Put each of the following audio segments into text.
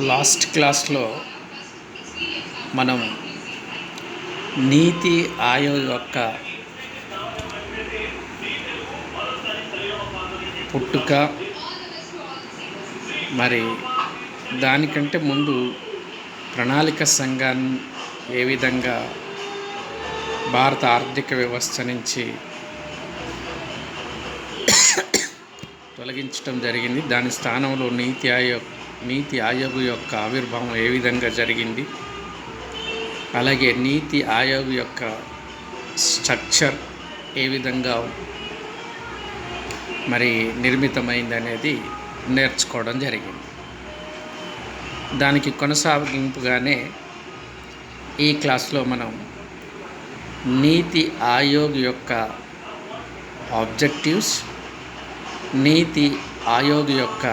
Last క్లాస్లో మనం నీతి ఆయోగ్ యొక్క పుట్టుక, మరి దానికంటే ముందు ప్రణాళిక సంఘాన్ని ఏ విధంగా భారత ఆర్థిక వ్యవస్థ నుంచి తొలగించడం జరిగింది, దాని స్థానంలో నీతి ఆయోగ్ యొక్క ఆవిర్భావం ఏ విధంగా జరిగింది, అలాగే నీతి ఆయోగ్ యొక్క స్ట్రక్చర్ ఏ విధంగా మరి నిర్మితమైంది అనేది నేర్చుకోవడం జరిగింది. దానికి కొనసాగింపుగానే ఈ క్లాస్లో మనం నీతి ఆయోగ్ యొక్క ఆబ్జెక్టివ్స్, నీతి ఆయోగ్ యొక్క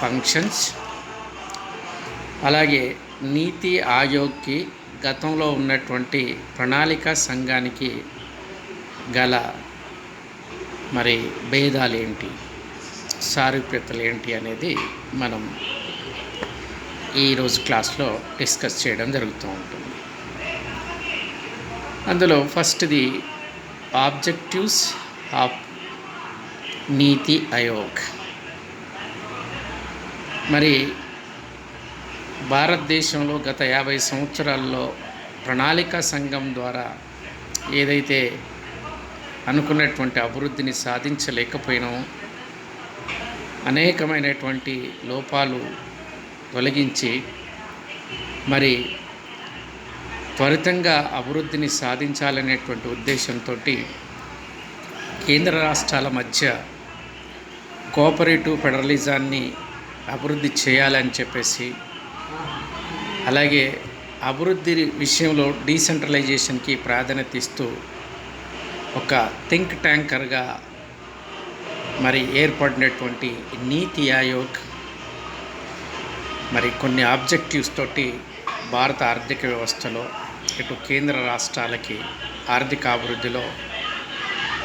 ఫంక్షన్స్, అలాగే నీతి ఆయోగ్కి గతంలో ఉన్నటువంటి ప్రణాళిక సంఘానికి గల మరి భేదాలు ఏంటి, సారూప్యతలు ఏంటి అనేది మనం ఈరోజు క్లాస్లో డిస్కస్ చేయడం జరుగుతూ ఉంటుంది. అందులో ఫస్ట్ది ఆబ్జెక్టివ్స్ ఆఫ్ నీతి ఆయోగ్. మరి భారతదేశంలో గత 50 సంవత్సరాల్లో ప్రణాళికా సంఘం ద్వారా ఏదైతే అనుకున్నటువంటి అభివృద్ధిని సాధించలేకపోయినామో, అనేకమైనటువంటి లోపాలు తొలగించి మరి త్వరితంగా అభివృద్ధిని సాధించాలనేటువంటి ఉద్దేశంతో కేంద్ర రాష్ట్రాల మధ్య కోఆపరేటివ్ ఫెడరలిజాన్ని అభివృద్ధి చేయాలని చెప్పేసి, అలాగే అభివృద్ధి విషయంలో డీసెంట్రలైజేషన్కి ప్రాధాన్యత ఇస్తూ ఒక థింక్ ట్యాంకర్గా మరి ఏర్పడినటువంటి నీతి ఆయోగ్ మరి కొన్ని ఆబ్జెక్టివ్స్ తోటి భారత ఆర్థిక వ్యవస్థలో ఇటు కేంద్ర రాష్ట్రాలకి ఆర్థిక అభివృద్ధిలో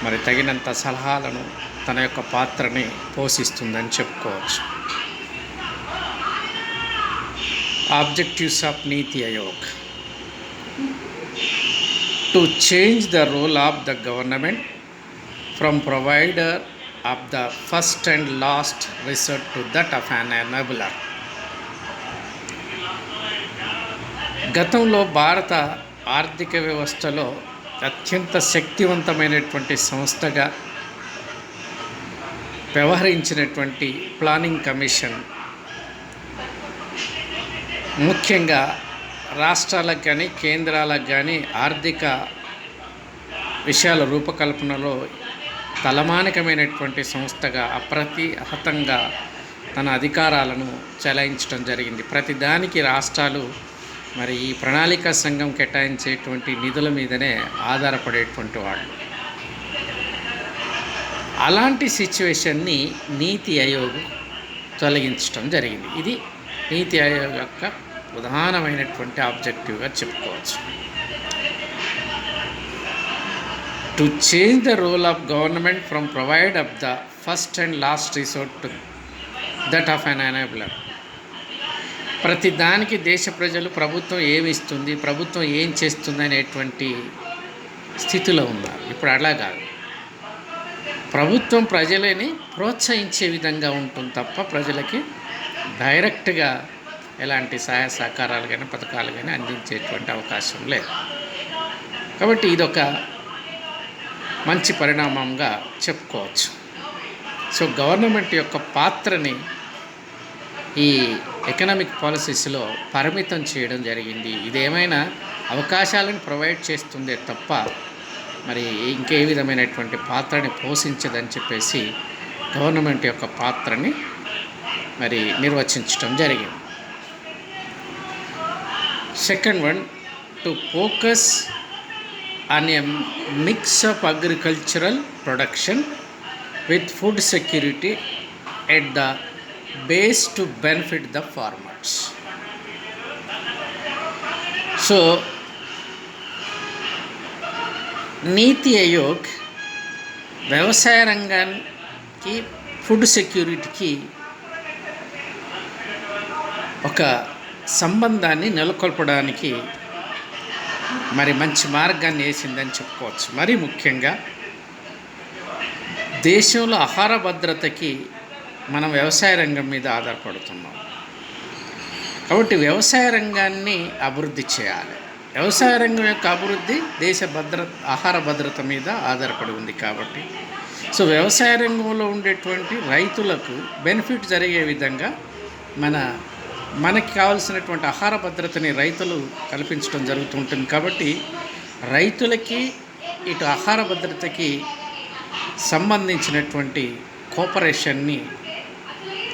మరి తగినంత సలహాలను, తన యొక్క పాత్రని పోషిస్తుందని చెప్పుకోవచ్చు. Objectives of NITI Aayog: to change the role of the government from provider of the first and last resort to that of an enabler. గతంలో భారత ఆర్థిక వ్యవస్థలో అత్యంత శక్తివంతమైనటువంటి సంస్థగా వ్యవహరించినటువంటి ప్లానింగ్ కమిషన్ ముఖ్యంగా రాష్ట్రాలకు కానీ కేంద్రాలకు కానీ ఆర్థిక విషయాల రూపకల్పనలో తలమానికమైనటువంటి సంస్థగా అప్రతిహతంగా తన అధికారాలను చెలాయించడం జరిగింది. ప్రతిదానికి రాష్ట్రాలు మరి ఈ ప్రణాళికా సంఘం కేటాయించేటువంటి నిధుల మీదనే ఆధారపడేటువంటి వాళ్ళు. అలాంటి సిచ్యువేషన్ని నీతి ఆయోగ్ తొలగించడం జరిగింది. ఇది నీతి ఆయోగ్ యొక్క ప్రధానమైనటువంటి ఆబ్జెక్టివ్గా చెప్పుకోవచ్చు. To change the role of government from provide of the first and last resort to that of an enabler. ప్రతి దానికి దేశ ప్రజలు ప్రభుత్వం ఏమి ఇస్తుంది, ప్రభుత్వం ఏం చేస్తుంది అనేటువంటి స్థితిలో ఉన్నారు. ఇప్పుడు అలా కాదు. ప్రభుత్వం ప్రజలని ప్రోత్సహించే విధంగా ఉంటుంది తప్ప ప్రజలకి డైరెక్ట్గా ఎలాంటి సహాయ సహకారాలు కానీ పథకాలు కానీ అందించేటువంటి అవకాశం లేదు. కాబట్టి ఇదొక మంచి పరిణామంగా చెప్పుకోవచ్చు. సో గవర్నమెంట్ యొక్క పాత్రని ఈ ఎకనామిక్ పాలసీస్లో పరిమితం చేయడం జరిగింది. ఇదేమైనా అవకాశాలను ప్రొవైడ్ చేస్తుందే తప్ప మరి ఇంకే విధమైనటువంటి పాత్రని పోషించదని చెప్పేసి గవర్నమెంట్ యొక్క పాత్రని మరి నిర్వచించడం జరిగింది. Second one, to focus on a mix of agricultural production with food security at the base to benefit the farmers. So నీతి ఆయోగ్ వ్యవసాయ రంగానికి, ఫుడ్ సెక్యూరిటీకి ఒక సంబంధాన్ని నెలకొల్పడానికి మరి మంచి మార్గాన్ని వేసిందని చెప్పుకోవచ్చు. మరీ ముఖ్యంగా దేశంలో ఆహార భద్రతకి మనం వ్యవసాయ రంగం మీద ఆధారపడుతున్నాం. కాబట్టి వ్యవసాయ రంగాన్ని అభివృద్ధి చేయాలి. వ్యవసాయ రంగం యొక్క అభివృద్ధి దేశ ఆహార భద్రత మీద ఆధారపడి ఉంది. కాబట్టి వ్యవసాయ రంగంలో ఉండేటువంటి రైతులకు బెనిఫిట్ జరిగే విధంగా మనకి కావాల్సినటువంటి ఆహార భద్రతని రైతులు కల్పించడం జరుగుతుంటుంది. కాబట్టి రైతులకి ఇటు ఆహార భద్రతకి సంబంధించినటువంటి కోఆపరేషన్ని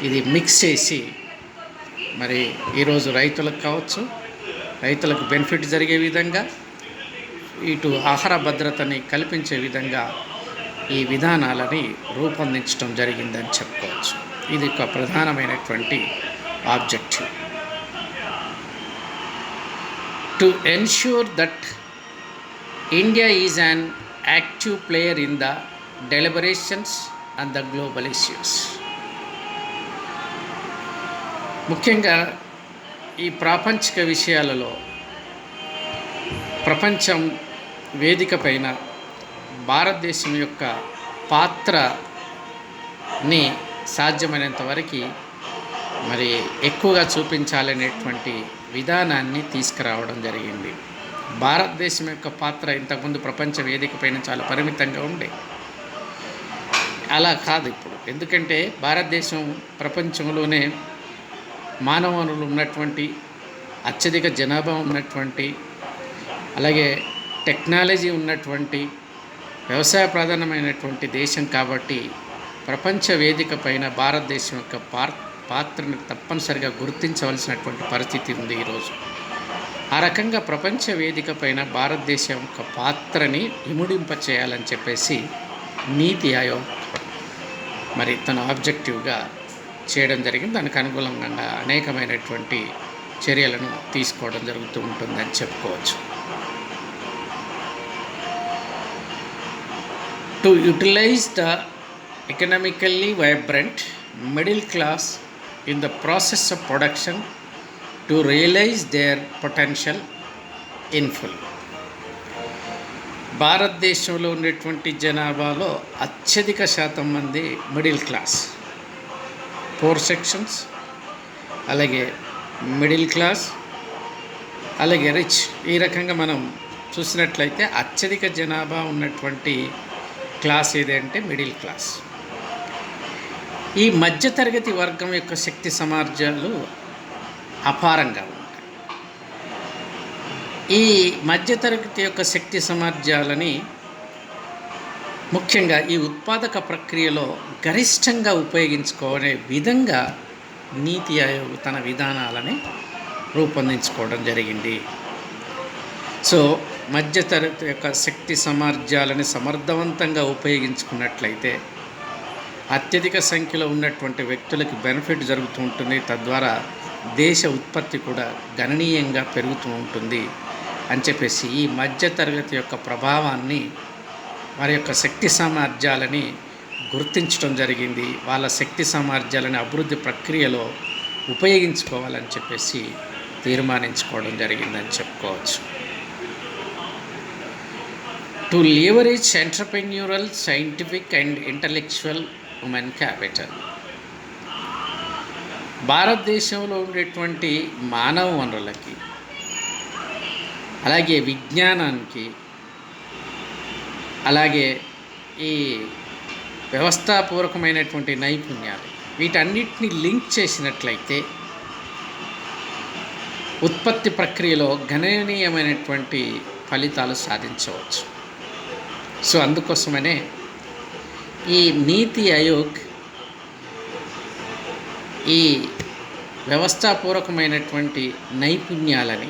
ఇది మిక్స్ చేసి మరి ఈరోజు రైతులకు కావచ్చు, రైతులకు బెనిఫిట్ జరిగే విధంగా ఇటు ఆహార భద్రతని కల్పించే విధంగా ఈ విధానాలని రూపొందించడం జరిగిందని చెప్పుకోవచ్చు. ఇది ఒక ప్రధానమైనటువంటి objective. To ensure that India is an active player in the deliberations and the global issues. ముఖ్యంగా ఈ ప్రాపంచిక విషయాలలో ప్రపంచం వేదిక పైన భారతదేశం యొక్క పాత్రని సాధ్యమైనంత వరకు మరి ఎక్కువగా చూపించాలనేటువంటి విధానాన్ని తీసుకురావడం జరిగింది. భారతదేశం యొక్క పాత్ర ఇంతకుముందు ప్రపంచ వేదిక పైన చాలా పరిమితంగా ఉండే, అలా కాదు ఇప్పుడు. ఎందుకంటే భారతదేశం ప్రపంచంలోనే మానవ వనరులు ఉన్నటువంటి, అత్యధిక జనాభా ఉన్నటువంటి, అలాగే టెక్నాలజీ ఉన్నటువంటి, వ్యవసాయ ప్రధానమైనటువంటి దేశం. కాబట్టి ప్రపంచ వేదిక పైన భారతదేశం యొక్క పాత్రను తప్పనిసరిగా గుర్తించవలసినటువంటి పరిస్థితి ఉంది ఈరోజు. ఆ రకంగా ప్రపంచ వేదిక పైన భారతదేశం యొక్క పాత్రని ఇముడింప చేయాలని చెప్పేసి నీతి ఆయోగ్ మరి తన ఆబ్జెక్టివ్గా చేయడం జరిగింది. దానికి అనుగుణంగా అనేకమైనటువంటి చర్యలను తీసుకోవడం జరుగుతూ ఉంటుందని చెప్పుకోవచ్చు. To utilise the economically vibrant middle class in the process of production to realise their potential in full. భారతదేశంలో ఉండేటువంటి జనాభాలో అత్యధిక శాతం మంది మిడిల్ క్లాస్, పోర్ సెక్షన్స్, అలాగే మిడిల్ క్లాస్, అలాగే రిచ్. ఈ రకంగా మనం చూసినట్లయితే అత్యధిక జనాభా ఉన్నటువంటి క్లాస్ ఏదంటే మిడిల్ క్లాస్. ఈ మధ్యతరగతి వర్గం యొక్క శక్తి సామర్థ్యాలు అపారంగా ఉంటాయి. ఈ మధ్యతరగతి యొక్క శక్తి సామర్థ్యాలని ముఖ్యంగా ఈ ఉత్పాదక ప్రక్రియలో గరిష్టంగా ఉపయోగించుకునే విధంగా నీతి ఆయోగ్ తన విధానాలని రూపొందించుకోవడం జరిగింది. మధ్యతరగతి యొక్క శక్తి సామర్థ్యాలని సమర్థవంతంగా ఉపయోగించుకున్నట్లయితే అత్యధిక సంఖ్యలో ఉన్నటువంటి వ్యక్తులకి బెనిఫిట్ జరుగుతూ ఉంటుంది. తద్వారా దేశ ఉత్పత్తి కూడా గణనీయంగా పెరుగుతూ ఉంటుంది అని చెప్పేసి ఈ మధ్యతరగతి యొక్క ప్రభావాన్ని, వారి యొక్క శక్తి సామర్థ్యాలని గుర్తించడం జరిగింది. వాళ్ళ శక్తి సామర్థ్యాలని అభివృద్ధి ప్రక్రియలో ఉపయోగించుకోవాలని చెప్పేసి తీర్మానించుకోవడం జరిగిందని చెప్పుకోవచ్చు. To leverage entrepreneurial, scientific and intellectual human capital. భారతదేశంలో ఉండేటువంటి మానవ వనరులకి, అలాగే విజ్ఞానానికి, అలాగే ఈ వ్యవస్థాపూర్వకమైనటువంటి నైపుణ్యాలు, వీటన్నిటిని లింక్ చేసినట్లయితే ఉత్పత్తి ప్రక్రియలో గణనీయమైనటువంటి ఫలితాలు సాధించవచ్చు. అందుకోసమనే ఈ నీతి ఆయోగ్ ఈ వ్యవస్థాపూర్వకమైనటువంటి నైపుణ్యాలని,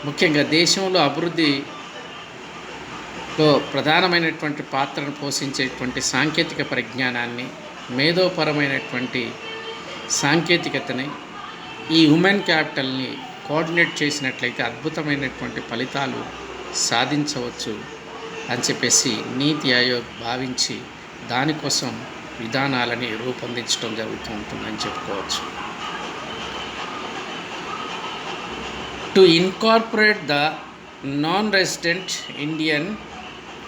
ముఖ్యంగా దేశంలో అభివృద్ధిలో ప్రధానమైనటువంటి పాత్రను పోషించేటువంటి సాంకేతిక పరిజ్ఞానాన్ని, మేధోపరమైనటువంటి సాంకేతికతని, ఈ హ్యూమన్ క్యాపిటల్ని కోఆర్డినేట్ చేసినట్లయితే అద్భుతమైనటువంటి ఫలితాలు సాధించవచ్చు అని చెప్పేసి నీతి ఆయోగ్ భావించి దానికోసం విధానాలని రూపొందించడం జరుగుతూ ఉంటుందని చెప్పుకోవచ్చు. To incorporate the non resident Indian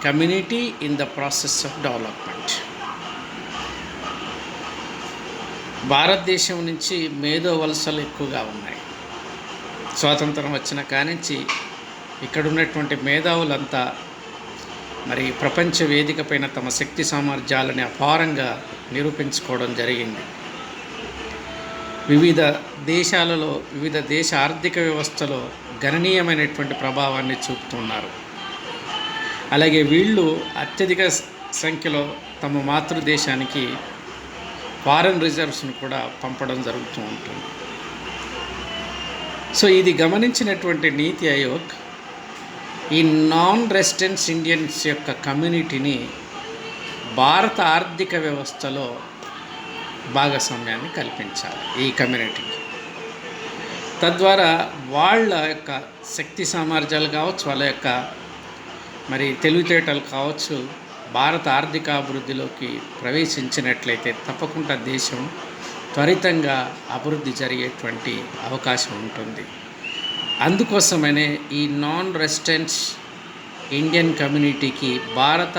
community in the process of development. భారతదేశం నుంచి మేధో వలసలు ఎక్కువగా ఉన్నాయి. స్వాతంత్రం వచ్చిన కానించి ఇక్కడ ఉన్నటువంటి మేధావులంతా మరి ప్రపంచ వేదిక పైన తమ శక్తి సామర్థ్యాలని అపారంగా నిరూపించుకోవడం జరిగింది. వివిధ దేశాలలో వివిధ దేశ ఆర్థిక వ్యవస్థలో గణనీయమైనటువంటి ప్రభావాన్ని చూపుతున్నారు. అలాగే వీళ్ళు అత్యధిక సంఖ్యలో తమ మాతృదేశానికి ఫారెన్ రిజర్వ్స్ను కూడా పంపడం జరుగుతూ ఉంటుంది. సో ఇది గమనించినటువంటి నీతి ఆయోగ్ ఈ నాన్ రెసిడెంట్స్ ఇండియన్స్ యొక్క కమ్యూనిటీని భారత ఆర్థిక వ్యవస్థలో భాగస్వామ్యాన్ని కల్పించాలి ఈ కమ్యూనిటీకి. తద్వారా వాళ్ళ యొక్క శక్తి సామర్థ్యాలు కావచ్చు, వాళ్ళ యొక్క మరి తెలివితేటలు కావచ్చు, భారత ఆర్థిక అభివృద్ధిలోకి ప్రవేశించినట్లయితే తప్పకుండా దేశం త్వరితంగా అభివృద్ధి జరిగేటువంటి అవకాశం ఉంటుంది. అందుకోసమనే ఈ నాన్ రెసిడెంట్స్ ఇండియన్ కమ్యూనిటీకి భారత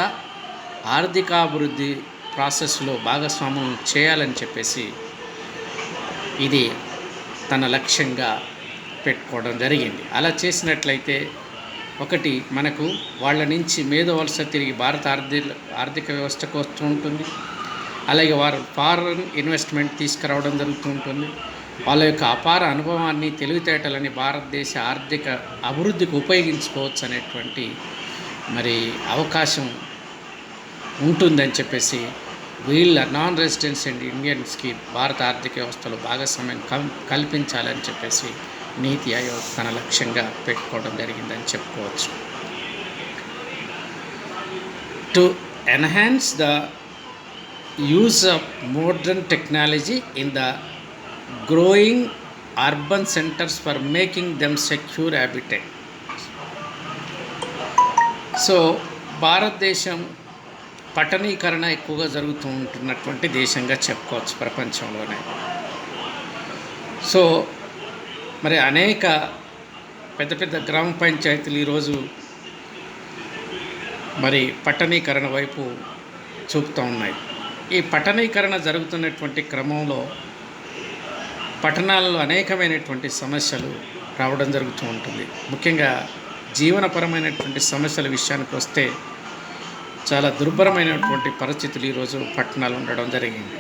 ఆర్థికాభివృద్ధి ప్రాసెస్లో భాగస్వామ్యం చేయాలని చెప్పేసి ఇది తన లక్ష్యంగా పెట్టుకోవడం జరిగింది. అలా చేసినట్లయితే ఒకటి మనకు వాళ్ళ నుంచి మేధో వలస తిరిగి భారత ఆర్థిక వ్యవస్థకు వస్తూ ఉంటుంది. అలాగే వారు ఫారెన్ ఇన్వెస్ట్మెంట్ తీసుకురావడం జరుగుతూ ఉంటుంది. వాళ్ళ యొక్క అపార అనుభవాన్ని తెలివితేటలని భారతదేశ ఆర్థిక అభివృద్ధికి ఉపయోగించుకోవచ్చు అనేటువంటి మరి అవకాశం ఉంటుందని చెప్పేసి వీళ్ళ నాన్ రెసిడెంట్స్ అండ్ ఇండియన్స్కి భారత ఆర్థిక వ్యవస్థలో భాగస్వామ్యం కల్పించాలని చెప్పేసి నీతి ఆయోగ్ తన లక్ష్యంగా పెట్టుకోవడం జరిగిందని చెప్పుకోవచ్చు. To enhance the use of modern technology in the growing urban centres for making them secure habitat. So భారతదేశం పట్టణీకరణ ఎక్కువగా జరుగుతూ ఉంటున్నటువంటి దేశంగా చెప్పుకోవచ్చు ప్రపంచంలోనే. సో మరి అనేక పెద్ద పెద్ద గ్రామ పంచాయతీలు ఈరోజు మరి పట్టణీకరణ వైపు చూపుతూ ఉన్నాయి. ఈ పట్టణీకరణ జరుగుతున్నటువంటి క్రమంలో పట్టణాలలో అనేకమైనటువంటి సమస్యలు రావడం జరుగుతూ ఉంటుంది. ముఖ్యంగా జీవనపరమైనటువంటి సమస్యల విషయానికి వస్తే చాలా దుర్భరమైనటువంటి పరిస్థితులు ఈరోజు పట్టణాలు ఉండడం జరిగింది.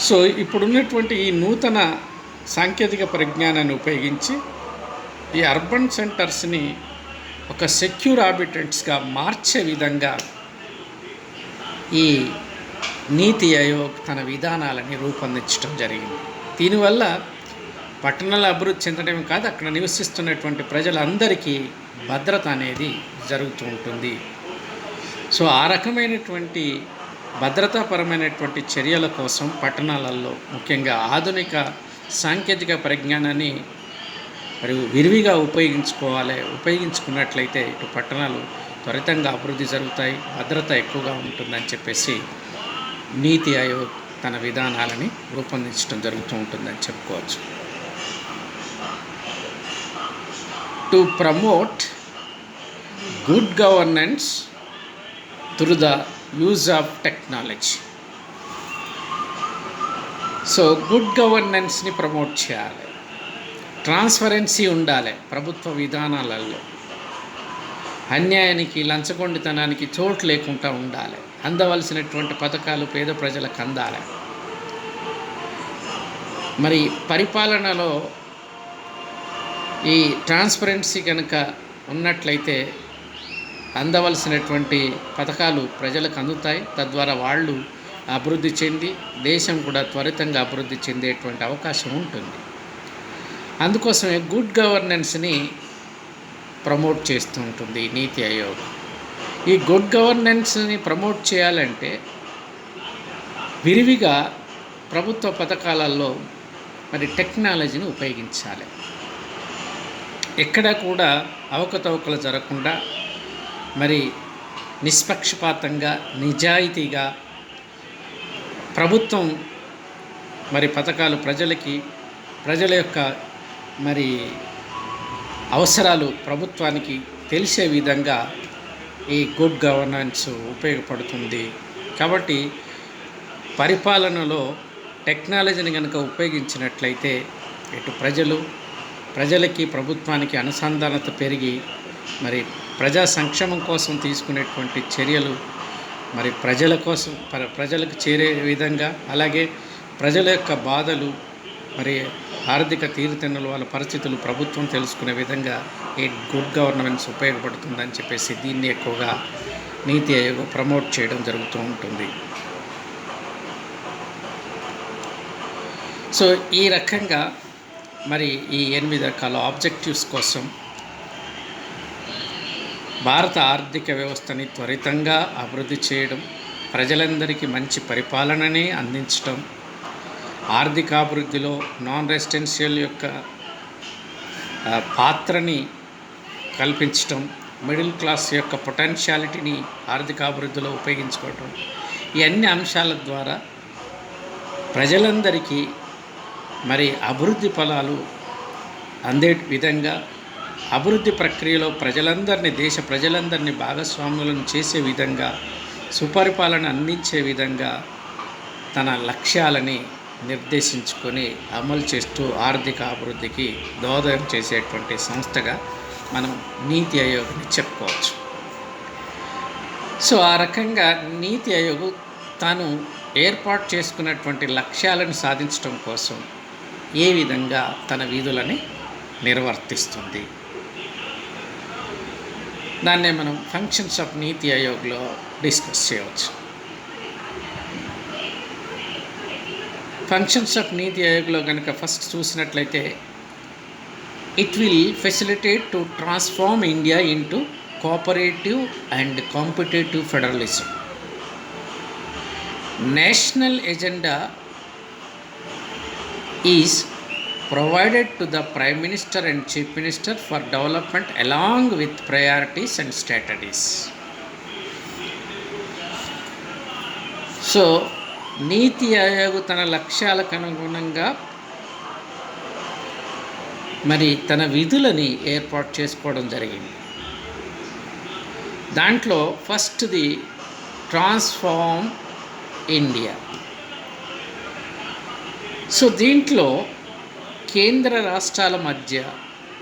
సో ఇప్పుడున్నటువంటి ఈ నూతన సాంకేతిక పరిజ్ఞానాన్ని ఉపయోగించి ఈ అర్బన్ సెంటర్స్ని ఒక సెక్యూర్ హ్యాబిటెట్స్గా మార్చే విధంగా ఈ నీతి ఆయోగ్ తన విధానాలని రూపొందించడం జరిగింది. దీనివల్ల పట్టణాల అభివృద్ధి చెందడమే కాదు, అక్కడ నివసిస్తున్నటువంటి ప్రజలందరికీ భద్రత అనేది జరుగుతూ ఉంటుంది. సో ఆ రకమైనటువంటి భద్రతాపరమైనటువంటి చర్యల కోసం పట్టణాలలో ముఖ్యంగా ఆధునిక సాంకేతిక పరిజ్ఞానాన్ని మరియు విరివిగా ఉపయోగించుకున్నట్లయితే ఇటు పట్టణాలు త్వరితంగా అభివృద్ధి జరుగుతాయి, భద్రత ఎక్కువగా ఉంటుందని చెప్పేసి నీతి ఆయోగ్ తన విధానాలని రూపొందించడం జరుగుతూ ఉంటుందని చెప్పుకోవచ్చు. To promote good governance through the use of technology. So good గవర్నెన్స్ని ప్రమోట్ చేయాలి, ట్రాన్స్పరెన్సీ ఉండాలి ప్రభుత్వ విధానాలలో, అన్యాయానికి లంచగొండితనానికి చోటు లేకుండా ఉండాలి, అందవలసినటువంటి పథకాలు పేద ప్రజలకు అందాలి. మరి పరిపాలనలో ఈ ట్రాన్స్పరెన్సీ కనుక ఉన్నట్లయితే అందవలసినటువంటి పథకాలు ప్రజలకు అందుతాయి. తద్వారా వాళ్ళు అభివృద్ధి చెంది దేశం కూడా త్వరితంగా అభివృద్ధి చెందేటువంటి అవకాశం ఉంటుంది. అందుకోసమే గుడ్ గవర్నెన్స్ని ప్రమోట్ చేస్తూ ఉంటుంది నీతి ఆయోగ్. ఈ గుడ్ గవర్నెన్స్ని ప్రమోట్ చేయాలంటే విరివిగా ప్రభుత్వ పథకాలలో మరి టెక్నాలజీని ఉపయోగించాలి. ఎక్కడ కూడా అవకతవకలు జరగకుండా మరి నిష్పక్షపాతంగా నిజాయితీగా ప్రభుత్వం మరి పథకాలు ప్రజల యొక్క మరి అవసరాలు ప్రభుత్వానికి తెలిసే విధంగా ఈ గుడ్ గవర్నెన్స్ ఉపయోగపడుతుంది. కాబట్టి పరిపాలనలో టెక్నాలజీని కనుక ఉపయోగించినట్లయితే ఇటు ప్రజలకి ప్రభుత్వానికి అనుసంధానత పెరిగి మరి ప్రజా సంక్షేమం కోసం తీసుకునేటువంటి చర్యలు మరి ప్రజలకు చేరే విధంగా, అలాగే ప్రజల యొక్క బాధలు మరి ఆర్థిక తీరుతెన్నులు వాళ్ళ పరిస్థితులు ప్రభుత్వం తెలుసుకునే విధంగా ఈ గుడ్ గవర్నెన్స్ ఉపయోగపడుతుందని చెప్పేసి దీన్ని ఎక్కువగా నీతి ఆయోగ్ ప్రమోట్ చేయడం జరుగుతూ ఉంటుంది. సో ఈ రకంగా మరి ఈ 8 రకాల ఆబ్జెక్టివ్స్ కోసం భారత ఆర్థిక వ్యవస్థని త్వరితంగా అభివృద్ధి చేయడం, ప్రజలందరికీ మంచి పరిపాలనని అందించడం, ఆర్థికాభివృద్ధిలో నాన్ రెసిడెన్షియల్ యొక్క పాత్రని కల్పించడం, మిడిల్ క్లాస్ యొక్క పొటెన్షియాలిటీని ఆర్థికాభివృద్ధిలో ఉపయోగించుకోవటం, ఈ అన్ని అంశాల ద్వారా ప్రజలందరికీ మరి అభివృద్ధి ఫలాలు అందే విధంగా, అభివృద్ధి ప్రక్రియలో దేశ ప్రజలందరినీ భాగస్వాములను చేసే విధంగా, సుపరిపాలన అందించే విధంగా తన లక్ష్యాలని నిర్దేశించుకొని అమలు చేస్తూ ఆర్థిక అభివృద్ధికి దోహదం చేసేటువంటి సంస్థగా మనం నీతి ఆయోగ్ని చెప్పుకోవచ్చు. సో ఆ రకంగా నీతి ఆయోగ్ తాను ఏర్పాటు చేసుకున్నటువంటి లక్ష్యాలను సాధించడం కోసం ఏ విధంగా తన విధులని నిర్వర్తిస్తుంది, దాన్నే మనం ఫంక్షన్స్ ఆఫ్ నీతి ఆయోగ్లో డిస్కస్ చేయవచ్చు. ఫంక్షన్స్ ఆఫ్ నీతి ఆయోగ్లో కనుక ఫస్ట్ చూసినట్లయితే, it will facilitate to transform India into cooperative and competitive federalism. National agenda is provided to the Prime Minister and Chief Minister for development along with priorities and strategies. So నీతి ఆయోగ్ తన లక్ష్యాలకు అనుగుణంగా మరి తన విధులని ఏర్పాటు చేసుకోవడం జరిగింది. దాంట్లో ఫస్ట్ది ట్రాన్స్ఫార్మ్ ఇండియా. సో దీంట్లో కేంద్ర రాష్ట్రాల మధ్య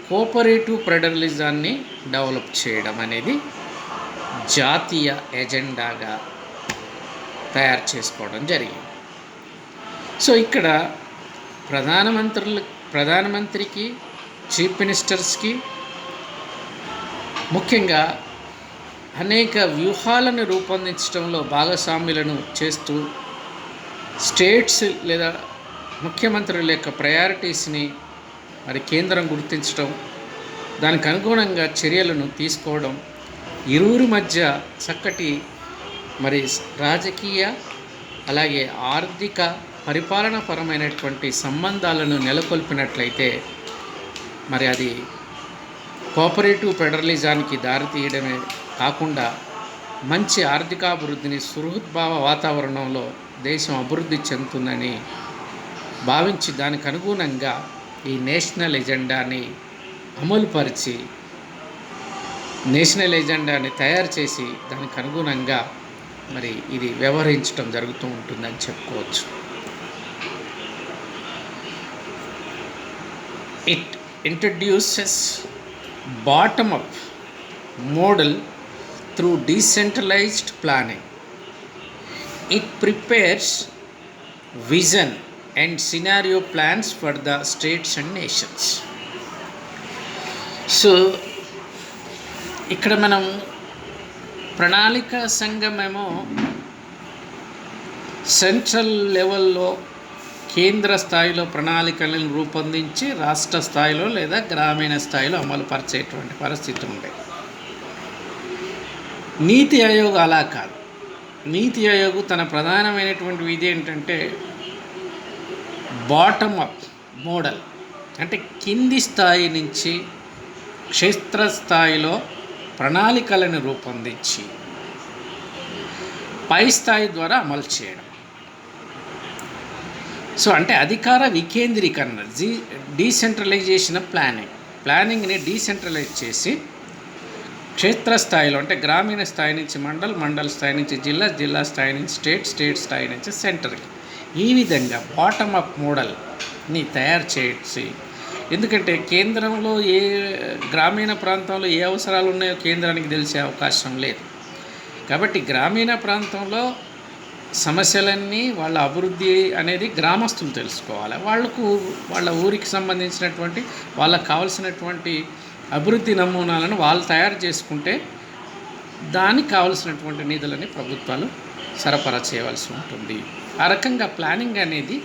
కోఆపరేటివ్ ఫెడరలిజాన్ని డెవలప్ చేయడం అనేది జాతీయ ఎజెండాగా తయారు చేసుకోవడం జరిగింది. సో ఇక్కడ ప్రధానమంత్రికి, చీఫ్ మినిస్టర్స్కి ముఖ్యంగా అనేక వ్యూహాలను రూపొందించడంలో భాగస్వామ్యులను చేస్తూ స్టేట్స్ లేదా ముఖ్యమంత్రుల యొక్క ప్రయారిటీస్ని మరి కేంద్రం గుర్తించడం, దానికి అనుగుణంగా చర్యలను తీసుకోవడం, ఇరువురి మధ్య చక్కటి మరి రాజకీయ అలాగే ఆర్థిక పరిపాలనాపరమైనటువంటి సంబంధాలను నెలకొల్పినట్లయితే మరి అది కోఆపరేటివ్ ఫెడరలిజానికి దారితీయడమే కాకుండా మంచి ఆర్థికాభివృద్ధిని, సుహృద్భావ వాతావరణంలో దేశం అభివృద్ధి చెందుతుందని భావించి దానికి అనుగుణంగా ఈ నేషనల్ ఎజెండాని అమలుపరిచి, నేషనల్ ఎజెండాని తయారు చేసి దానికి అనుగుణంగా మరి ఇది వ్యవహరించడం జరుగుతూ ఉంటుందని చెప్పుకోవచ్చు. It introduces bottom up model through decentralised planning. It prepares vision and scenario plans for the states and nations. So ఇక్కడ మనం ప్రణాళిక సంఘమేమో సెంట్రల్ లెవెల్లో కేంద్ర స్థాయిలో ప్రణాళికలను రూపొందించి రాష్ట్ర స్థాయిలో లేదా గ్రామీణ స్థాయిలో అమలు పరిచేటువంటి పరిస్థితి ఉండే. నీతి ఆయోగ్ అలా కాదు. నీతి ఆయోగ్ తన ప్రధానమైనటువంటి విధి ఏంటంటే బాటమ్ అప్ మోడల్, అంటే కింది స్థాయి నుంచి క్షేత్రస్థాయిలో ప్రణాళికలను రూపొందించి పై స్థాయి ద్వారా అమలు చేయడం. సో అంటే అధికార వికేంద్రీకరణ, డీసెంట్రలైజేషన్ ఆఫ్ ప్లానింగ్ని డీసెంట్రలైజ్ చేసి క్షేత్రస్థాయిలో అంటే గ్రామీణ స్థాయి నుంచి మండల స్థాయి నుంచి జిల్లా స్థాయి నుంచి స్టేట్ స్థాయి నుంచి సెంటర్కి, ఈ విధంగా బాటమ్ అప్ మోడల్ని తయారు చేసి, ఎందుకంటే కేంద్రంలో గ్రామీణ ప్రాంతంలో ఏ అవసరాలు ఉన్నాయో కేంద్రానికి తెలిసే అవకాశం లేదు. కాబట్టి గ్రామీణ ప్రాంతంలో సమస్యలన్నీ వాళ్ళ అభివృద్ధి అనేది గ్రామస్తులు తెలుసుకోవాలి. వాళ్ళ ఊరికి సంబంధించినటువంటి వాళ్ళకు కావాల్సినటువంటి అభివృద్ధి నమూనాలను వాళ్ళు తయారు చేసుకుంటే దానికి కావలసినటువంటి నిధులని ప్రభుత్వాలు సరఫరా చేయవలసి ఉంటుంది. ఆ రకంగా ప్లానింగ్ అనేది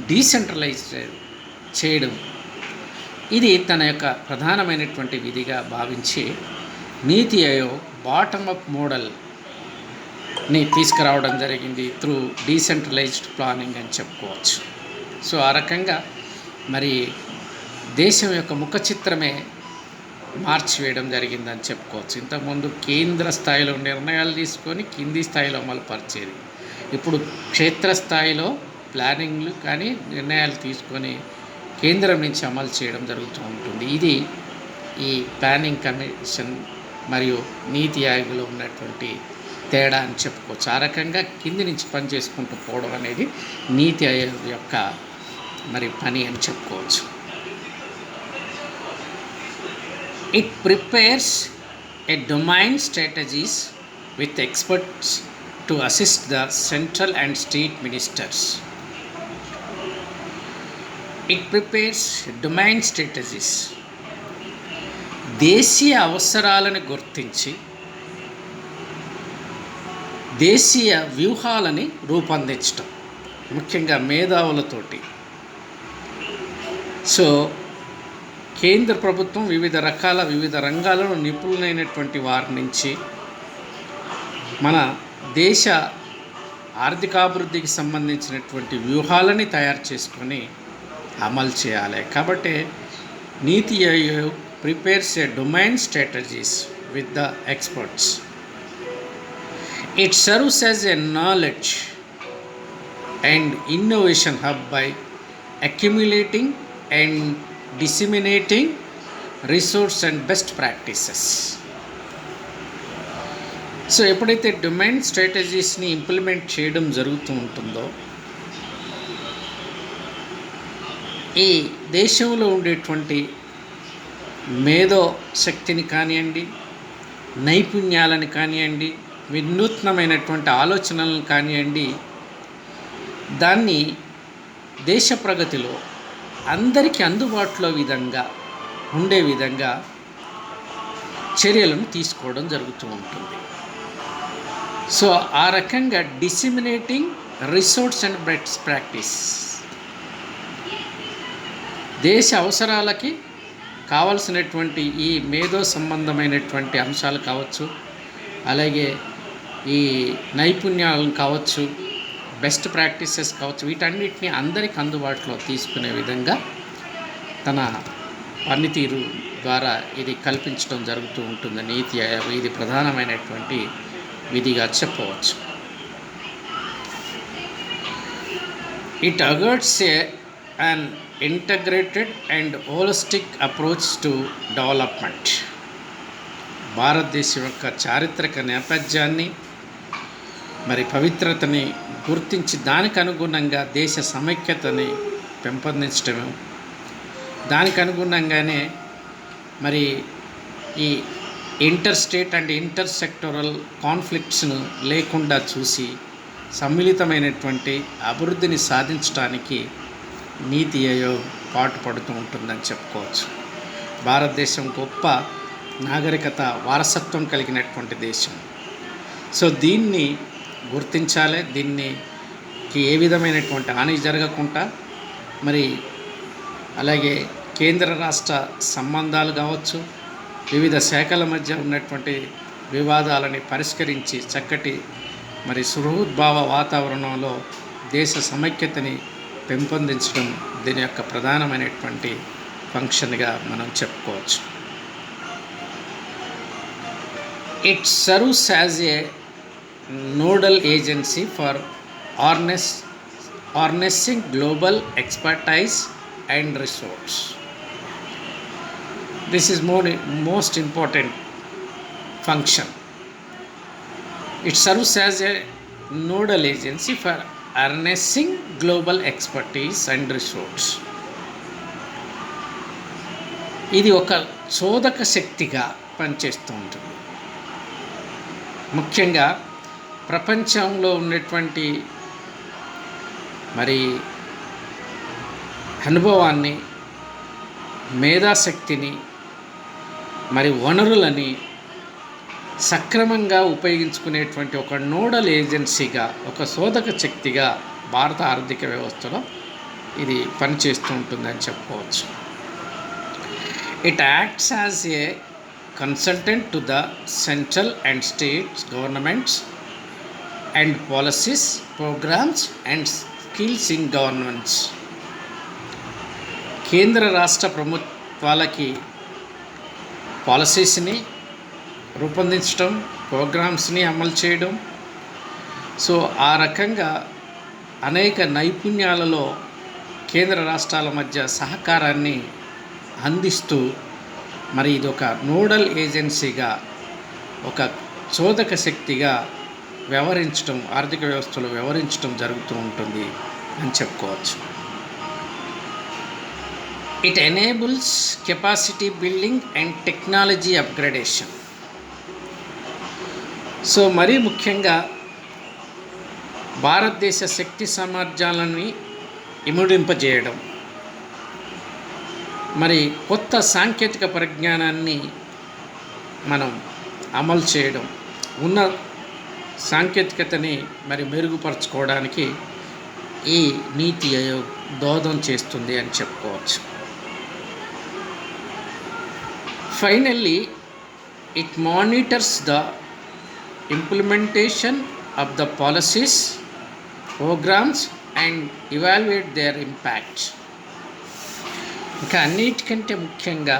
డీసెంట్రలైజ్ చేయడం, ఇది తన యొక్క ప్రధానమైనటువంటి విధిగా భావించి నీతి ఆయోగ్ బాటమ్ అప్ మోడల్ని తీసుకురావడం జరిగింది త్రూ డీసెంట్రలైజ్డ్ ప్లానింగ్ అని చెప్పుకోవచ్చు. సో ఆ రకంగా మరి దేశం యొక్క ముఖ చిత్రమే మార్చివేయడం జరిగిందని చెప్పుకోవచ్చు. ఇంతకుముందు కేంద్ర స్థాయిలో నిర్ణయాలు తీసుకొని కింది స్థాయిలో అమలుపరిచేది, ఇప్పుడు క్షేత్రస్థాయిలో ప్లానింగ్లు కానీ నిర్ణయాలు తీసుకొని కేంద్రం నుంచి అమలు చేయడం జరుగుతూ ఉంటుంది. ఇది ఈ ప్లానింగ్ కమిషన్ మరియు నీతి ఆయోగ్లో ఉన్నటువంటి తేడా అని చెప్పుకోవచ్చు. ఆ రకంగా కింది నుంచి పని చేసుకుంటూ పోవడం అనేది నీతి ఆయోగ్ యొక్క మరి పని అని చెప్పుకోవచ్చు. It prepares a domain strategies with experts to assist the central and state ministers. It prepares domain strategies. దేశీయ అవసరాలను గుర్తించి దేశీయ వ్యూహాలని రూపొందించడం, ముఖ్యంగా మేధావులతోటి. సో కేంద్ర ప్రభుత్వం వివిధ రంగాలలో నిపుణులైనటువంటి వారి నుంచి మన దేశ ఆర్థికాభివృద్ధికి సంబంధించినటువంటి వ్యూహాలని తయారు చేసుకొని అమలు చేయాలి. కాబట్టి నీతి Aayog prepares A domain strategies with the experts. It serves as a knowledge and innovation hub by accumulating and disseminating resource and best practices. So ఎప్పుడైతే డొమైన్ స్ట్రాటజీస్ని ఇంప్లిమెంట్ చేయడం జరుగుతూ ఉంటుందో, ఈ దేశంలో ఉండేటువంటి మేధో శక్తిని కానివ్వండి, నైపుణ్యాలను కానివ్వండి, వినూత్నమైనటువంటి ఆలోచనలను కానివ్వండి, దాన్ని దేశ ప్రగతిలో అందరికీ అందుబాటులో ఉండే విధంగా చర్యలను తీసుకోవడం జరుగుతూ ఉంటుంది. సో ఆ రకంగా డిసిమినేటింగ్ రిసోర్స్ అండ్ బెస్ట్ ప్రాక్టీస్, దేశ అవసరాలకి కావలసినటువంటి ఈ మేధో సంబంధమైనటువంటి అంశాలు కావచ్చు, అలాగే ఈ నైపుణ్యాలను కావచ్చు, బెస్ట్ ప్రాక్టీసెస్ కావచ్చు, వీటన్నిటిని అందరికీ అందుబాటులో తీసుకునే విధంగా తన పనితీరు ద్వారా ఇది కల్పించడం జరుగుతూ ఉంటుంది నీతి ఆయోగ్. ఇది ప్రధానమైనటువంటి విధిగా చెప్పవచ్చు. It urges an integrated and holistic approach to development. భారతదేశం యొక్క చారిత్రక నేపథ్యాన్ని మరి పవిత్రతని గుర్తించి దానికి అనుగుణంగా దేశ సమైక్యతని పెంపొందించడం, దానికి అనుగుణంగానే మరి ఈ inter state and inter sectoral కాన్ఫ్లిక్ట్స్ను లేకుండా చూసి సమ్మిళితమైనటువంటి అభివృద్ధిని సాధించడానికి నీతి ఆయోగ్ పాటుపడుతూ ఉంటుందని చెప్పుకోవచ్చు. భారతదేశం గొప్ప నాగరికత వారసత్వం కలిగినటువంటి దేశం. సో దీన్ని గుర్తించాలి, దీనికి ఏ విధమైనటువంటి హాని జరగకుండా మరి అలాగే కేంద్ర రాష్ట్ర సంబంధాలు కావచ్చు, వివిధ శాఖల మధ్య ఉన్నటువంటి వివాదాలని పరిష్కరించి చక్కటి మరి సుహృద్భావ వాతావరణంలో దేశ సమైక్యతని పెంపొందించడం దీని యొక్క ప్రధానమైనటువంటి ఫంక్షన్గా మనం చెప్పుకోవచ్చు. It serves as a nodal agency for harnessing global expertise and resource. This is most important function. It serves as a nodal agency for harnessing global expertise and resource. ఇది ఒక చోదక శక్తిగా పనిచేస్తూ ఉంటుంది. ముఖ్యంగా ప్రపంచంలో ఉన్నటువంటి మరి అనుభవాన్ని, మేధాశక్తిని, మరి వనరులని సక్రమంగా ఉపయోగించుకునేటువంటి ఒక నోడల్ ఏజెన్సీగా, ఒక శోధక శక్తిగా భారత ఆర్థిక వ్యవస్థలో ఇది పనిచేస్తూ ఉంటుందని చెప్పుకోవచ్చు. It acts as a consultant to the central and state governments and policies, programmes and skills in governance. కేంద్ర రాష్ట్ర ప్రభుత్వాలకి పాలసీస్ని రూపొందించడం, ప్రోగ్రామ్స్ని అమలు చేయడం, సో ఆ రకంగా అనేక నైపుణ్యాలలో కేంద్ర రాష్ట్రాల మధ్య సహకారాన్ని అందిస్తూ మరి ఇది ఒక నోడల్ ఏజెన్సీగా, ఒక చోదక శక్తిగా వ్యవహరించడం, ఆర్థిక వ్యవస్థలో వ్యవహరించడం జరుగుతూ ఉంటుంది అని చెప్పుకోవచ్చు. It enables capacity building and technology upgradation. So మరీ ముఖ్యంగా భారతదేశ శక్తి సామర్థ్యాలని ఇముడింపజేయడం, మరి కొత్త సాంకేతిక పరిజ్ఞానాన్ని మనం అమలు చేయడం, ఉన్న సాంకేతికతని మరి మెరుగుపరచుకోవడానికి ఈ నీతి ఆయోగ్ దోహదం చేస్తుంది అని చెప్పుకోవచ్చు. Finally it monitors the implementation of the policies, programmes and evaluate their impact. ఇంకా అన్నిటికంటే ముఖ్యంగా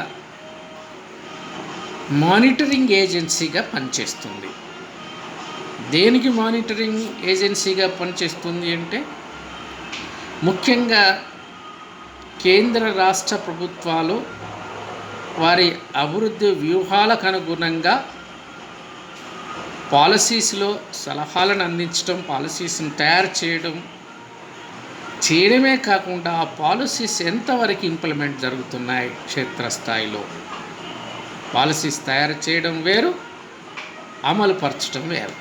మానిటరింగ్ ఏజెన్సీగా పనిచేస్తుంది. దేనికి మానిటరింగ్ ఏజెన్సీగా పనిచేస్తుంది అంటే, ముఖ్యంగా కేంద్ర రాష్ట్ర ప్రభుత్వాలు వారి అభివృద్ధి వ్యూహాలకు అనుగుణంగా పాలసీస్లో సలహాలను అందించడం, పాలసీస్ని తయారు చేయడమే కాకుండా ఆ పాలసీస్ ఎంతవరకు ఇంప్లిమెంట్ జరుగుతున్నాయి క్షేత్రస్థాయిలో. పాలసీస్ తయారు చేయడం వేరు, అమలు పరచడం వేరు.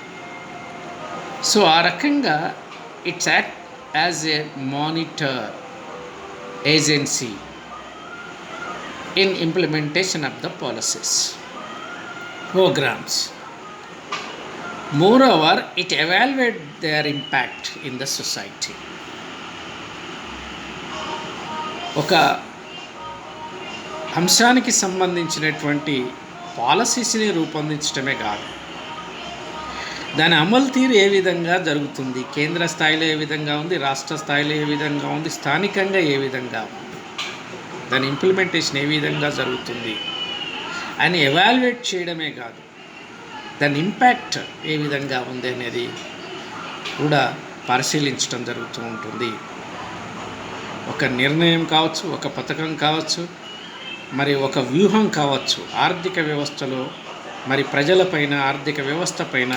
సో ఆ రకంగా it's act as a monitor agency in implementation of the policies, programs. Moreover, it evaluates their impact in the society. ఒక అంశానికి సంబంధించినటువంటి పాలసీస్ని రూపొందించడమే కాదు, దాని అమలు తీరు ఏ విధంగా జరుగుతుంది, కేంద్ర స్థాయిలో ఏ విధంగా ఉంది, రాష్ట్ర స్థాయిలో ఏ విధంగా ఉంది, స్థానికంగా ఏ విధంగా ఉంది, దాని ఇంప్లిమెంటేషన్ ఏ విధంగా జరుగుతుంది అని ఎవాల్యుయేట్ చేయడమే కాదు, దాని ఇంపాక్ట్ ఏ విధంగా ఉంది అనేది కూడా పరిశీలించడం జరుగుతూ ఉంటుంది. ఒక నిర్ణయం కావచ్చు, ఒక పథకం కావచ్చు, మరి ఒక వ్యూహం కావచ్చు, ఆర్థిక వ్యవస్థలో మరి ప్రజలపైన, ఆర్థిక వ్యవస్థ పైన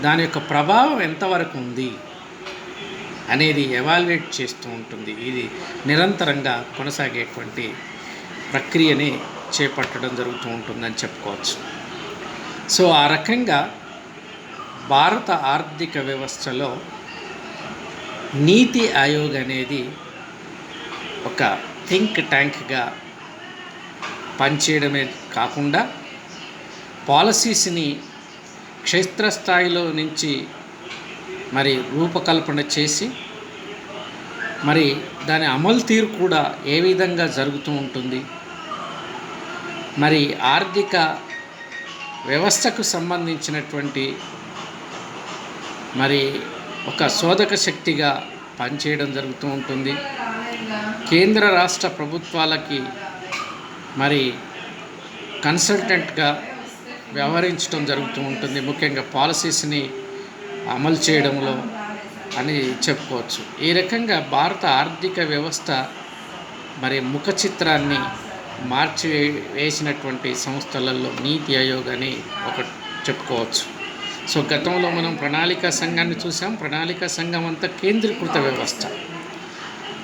దాని యొక్క ప్రభావం ఎంతవరకు ఉంది అనేది ఎవాల్యుయేట్ చేస్తూ ఉంటుంది. ఇది నిరంతరంగా కొనసాగేటువంటి ప్రక్రియని చేపట్టడం జరుగుతూ ఉంటుందని చెప్పుకోవచ్చు. సో ఆ రకంగా భారత ఆర్థిక వ్యవస్థలో నీతి ఆయోగ్ అనేది ఒక థింక్ ట్యాంక్గా పనిచేయడమే కాకుండా పాలసీస్ని క్షేత్రస్థాయిలో నుంచి మరి రూపకల్పన చేసి మరి దాని అమలు తీరు కూడా ఏ విధంగా జరుగుతూ ఉంటుంది, మరి ఆర్థిక వ్యవస్థకు సంబంధించినటువంటి మరి ఒక శోధక శక్తిగా పనిచేయడం జరుగుతూ ఉంటుంది. కేంద్ర రాష్ట్ర ప్రభుత్వాలకి మరి కన్సల్టెంట్గా వ్యవహరించడం జరుగుతూ ఉంటుంది. ముఖ్యంగా పాలసీస్ని అమలు చేయడంలో, అని చెప్పుకోవచ్చు. ఈ రకంగా భారత ఆర్థిక వ్యవస్థ మరి ముఖ చిత్రాన్ని మార్చి వేసినటువంటి సంస్థలలో నీతి ఆయోగ్ అని ఒకటి చెప్పుకోవచ్చు. సో గతంలో మనం ప్రణాళికా సంఘాన్ని చూసాం. ప్రణాళికా సంఘం అంతా కేంద్రీకృత వ్యవస్థ.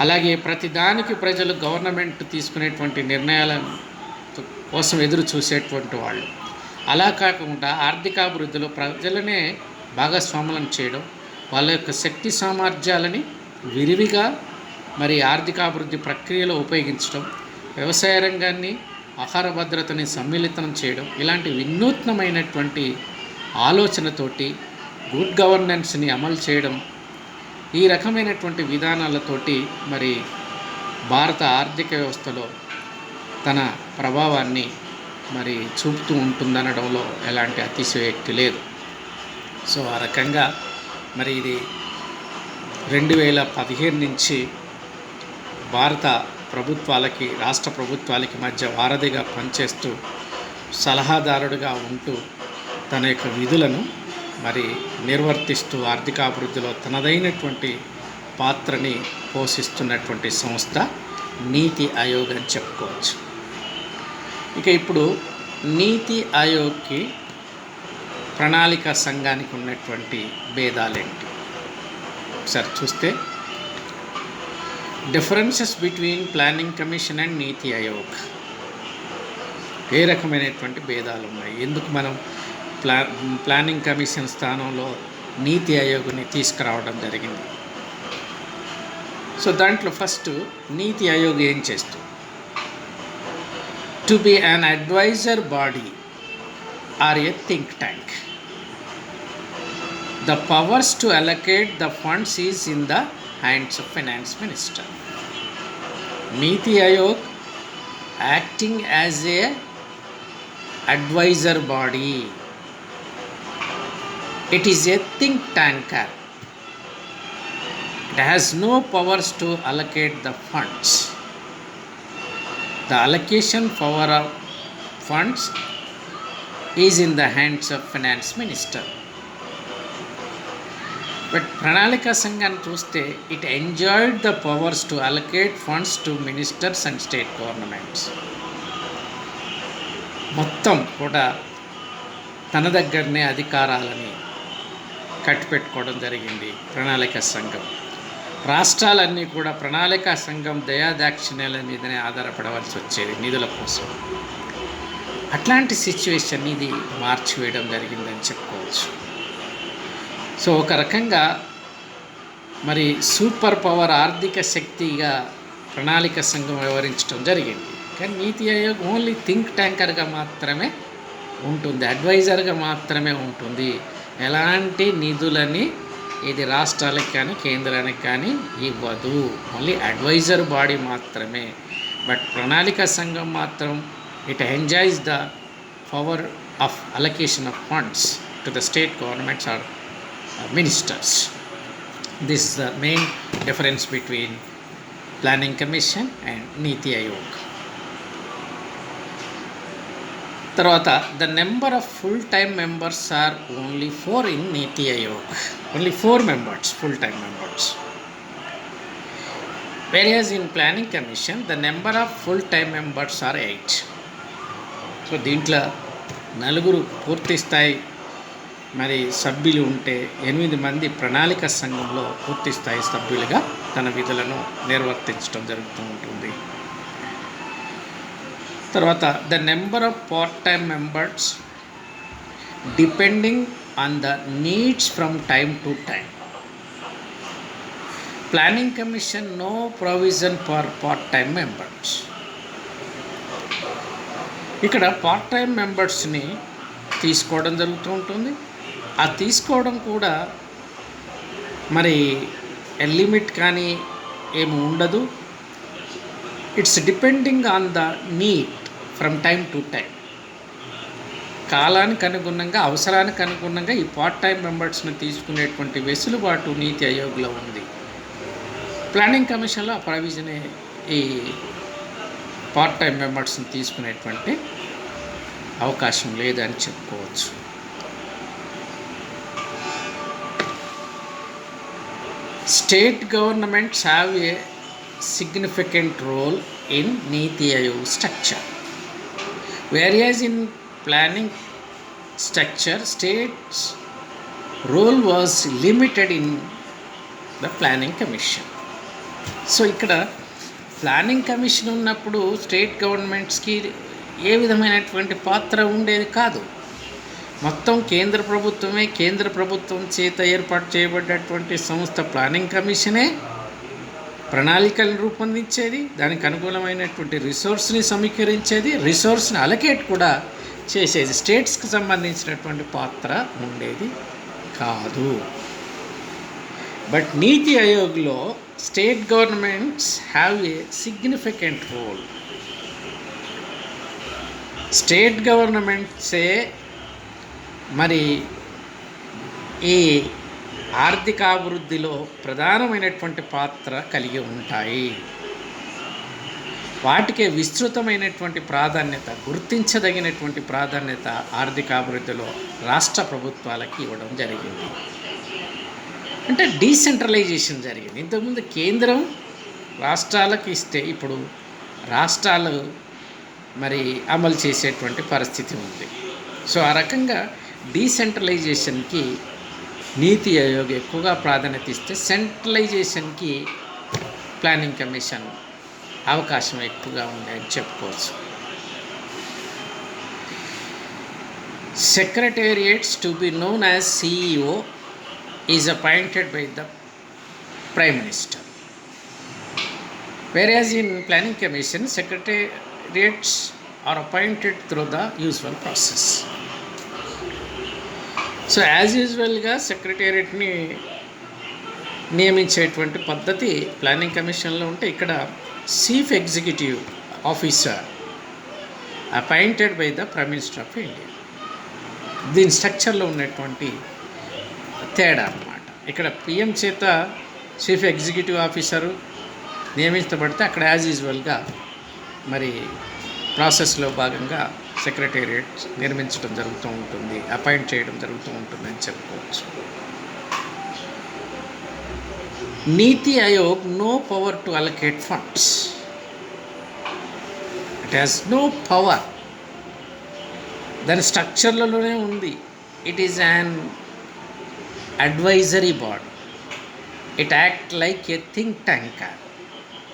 అలాగే ప్రతిదానికి ప్రజలు గవర్నమెంట్ తీసుకునేటువంటి నిర్ణయాల కోసం ఎదురు చూసేటువంటి వాళ్ళు. అలా కాకుండా ఆర్థికాభివృద్ధిలో ప్రజలనే భాగస్వాములను చేయడం, వాళ్ళ యొక్క శక్తి సామర్థ్యాలని విరివిగా మరి ఆర్థికాభివృద్ధి ప్రక్రియలో ఉపయోగించడం, వ్యవసాయ రంగాన్ని, ఆహార భద్రతని సమ్మిళితం చేయడం, ఇలాంటి వినూత్నమైనటువంటి ఆలోచనతోటి గుడ్ గవర్నెన్స్ని అమలు చేయడం, ఈ రకమైనటువంటి విధానాలతోటి మరి భారత ఆర్థిక వ్యవస్థలో తన ప్రభావాన్ని మరి చూపుతూ ఉంటుందనడంలో ఎలాంటి అతిశయోక్తి లేదు. సో ఆ రకంగా మరి ఇది 2015 నుంచి భారత ప్రభుత్వాలకి, రాష్ట్ర ప్రభుత్వాలకి మధ్య వారధిగా పనిచేస్తూ సలహాదారుడిగా ఉంటూ తన యొక్క విధులను మరి నిర్వర్తిస్తూ ఆర్థికాభివృద్ధిలో తనదైనటువంటి పాత్రని పోషిస్తున్నటువంటి సంస్థ నీతి ఆయోగ్ అని చెప్పుకోవచ్చు. ఇక ఇప్పుడు నీతి ఆయోగ్కి ప్రణాళిక సంఘానికి ఉన్నటువంటి భేదాలేంటి ఒకసారి చూస్తే, differences between planning commission and నీతి ఆయోగ్. ఏ రకమైనటువంటి భేదాలు ఉన్నాయి, ఎందుకు మనం ప్లానింగ్ కమిషన్ స్థానంలో నీతి ఆయోగ్ని తీసుకురావడం జరిగింది? సో దాంట్లో ఫస్ట్ నీతి ఆయోగ్ ఏం చేస్తుంది? To be an advisor body or a think tank. The powers to allocate the funds is in the hands of finance minister. Niti Aayog acting as a advisor body. It is a think tanker. It has no powers to allocate the funds. The allocation power of funds is in the hands of finance minister. But ప్రణాళికా సంఘాన్ని చూస్తే it enjoyed the powers to allocate funds to ministers and state governments. మొత్తం కూడా తన దగ్గరనే అధికారాలని కట్టిపెట్టుకోవడం జరిగింది ప్రణాళికా సంఘం. రాష్ట్రాలన్నీ కూడా ప్రణాళికా సంఘం దయాదాక్షిణ్యాల మీదనే ఆధారపడవలసి వచ్చేది నిధుల కోసం. అట్లాంటి సిచ్యువేషన్ ఇది మార్చివేయడం జరిగిందని చెప్పుకోవచ్చు. సో ఒక రకంగా మరి సూపర్ పవర్ ఆర్థిక శక్తిగా ప్రణాళిక సంఘం వ్యవహరించడం జరిగింది. కానీ నీతి ఆయోగ్ ఓన్లీ థింక్ ట్యాంకర్గా మాత్రమే ఉంటుంది, అడ్వైజర్గా మాత్రమే ఉంటుంది. ఎలాంటి నిధులని ఇది రాష్ట్రాలకు కానీ కేంద్రానికి కానీ ఇవ్వదు, ఓన్లీ అడ్వైజర్ బాడీ మాత్రమే. బట్ ప్రణాళిక సంఘం మాత్రం it enjoys the power of allocation of funds to the state governments or ministers. This is the main difference between Planning Commission and Niti Aayog. Tarvata, the number of full-time members are only 4 in Niti Aayog. Only 4 members, full-time members. Whereas in Planning Commission, the number of full-time members are 8. So, దీంట్లో 4 పూర్తి స్థాయి మరి సభ్యులు ఉంటే 8 మంది ప్రణాళిక సంఘంలో పూర్తి స్థాయి సభ్యులుగా తన విధులను నిర్వర్తించడం జరుగుతూ ఉంటుంది. తర్వాత the number of part time members depending on the needs from time to time. Planning commission no provision for part time members. ఇక్కడ పార్ట్ టైమ్ మెంబర్స్ని తీసుకోవడం జరుగుతూ ఉంటుంది. ఆ తీసుకోవడం కూడా మరి లిమిట్ కానీ ఏమి ఉండదు. It's depending on the need from time to time. కాలానికి అనుగుణంగా, అవసరానికి అనుగుణంగా ఈ పార్ట్ టైం మెంబర్స్ని తీసుకునేటువంటి వెసులుబాటు నీతి ఆయోగ్లో ఉంది. ప్లానింగ్ కమిషన్లో ఆ ప్రొవిజనే ఈ పార్ట్ టైం మెంబర్స్ని తీసుకునేటువంటి అవకాశం లేదని చెప్పుకోవచ్చు. State governments have a significant role in Niti Aayog structure. Whereas in planning structure, states' role was limited in the planning commission. So ఇక్కడ ప్లానింగ్ కమిషన్ ఉన్నప్పుడు స్టేట్ గవర్నమెంట్స్కి ఏ విధమైనటువంటి పాత్ర ఉండేది కాదు. మొత్తం కేంద్ర ప్రభుత్వమే, కేంద్ర ప్రభుత్వం చేత ఏర్పాటు చేయబడ్డటువంటి సంస్థ ప్లానింగ్ కమిషనే ప్రణాళికలను రూపొందించేది, దానికి అనుకూలమైనటువంటి రిసోర్స్ని సమీకరించేది, రిసోర్స్ని అలకేట్ కూడా చేసేది. స్టేట్స్కి సంబంధించినటువంటి పాత్ర ఉండేది కాదు. బట్ నీతి ఆయోగ్లో state governments have a significant role. State గవర్నమెంట్సే మరి ఈ ఆర్థికాభివృద్ధిలో ప్రధానమైనటువంటి పాత్ర కలిగి ఉంటాయి. వాటికే విస్తృతమైనటువంటి ప్రాధాన్యత, గుర్తించదగినటువంటి ప్రాధాన్యత ఆర్థికాభివృద్ధిలో రాష్ట్ర ప్రభుత్వాలకి ఇవ్వడం జరిగింది. అంటే డీసెంట్రలైజేషన్ జరిగింది. ఇంతకుముందు కేంద్రం రాష్ట్రాలకు ఇస్తే ఇప్పుడు రాష్ట్రాలు మరి అమలు చేసేటువంటి పరిస్థితి ఉంది. సో ఆ రకంగా డీసెంట్రలైజేషన్కి నీతి ఆయోగ్ ఎక్కువగా ప్రాధాన్యత ఇస్తే, సెంట్రలైజేషన్కి ప్లానింగ్ కమిషన్ అవకాశం ఎక్కువగా ఉందని చెప్పుకోవచ్చు. Secretariats to be known as CEO is appointed by the Prime Minister. Whereas in Planning Commission, secretariats are appointed through the usual process. So as యూజువల్గా సెక్రటేరియట్ని నియమించేటువంటి పద్ధతి ప్లానింగ్ కమిషన్లో ఉంటే, ఇక్కడ chief executive officer appointed by the prime minister of India. దీని స్ట్రక్చర్లో ఉన్నటువంటి తేడా అన్నమాట. ఇక్కడ పిఎం చేత చీఫ్ ఎగ్జిక్యూటివ్ ఆఫీసరు నియమించబడితే, అక్కడ యాజ్ యూజువల్గా మరి ప్రాసెస్లో భాగంగా సెక్రటేరియట్ నిర్మించడం జరుగుతూ ఉంటుంది, అపాయింట్ చేయడం జరుగుతూ ఉంటుంది అని చెప్పుకోవచ్చు. NITI Aayog no power to allocate funds. It has no power. దాని స్ట్రక్చర్లలోనే ఉంది. It is an advisory body. It acts like a think tank.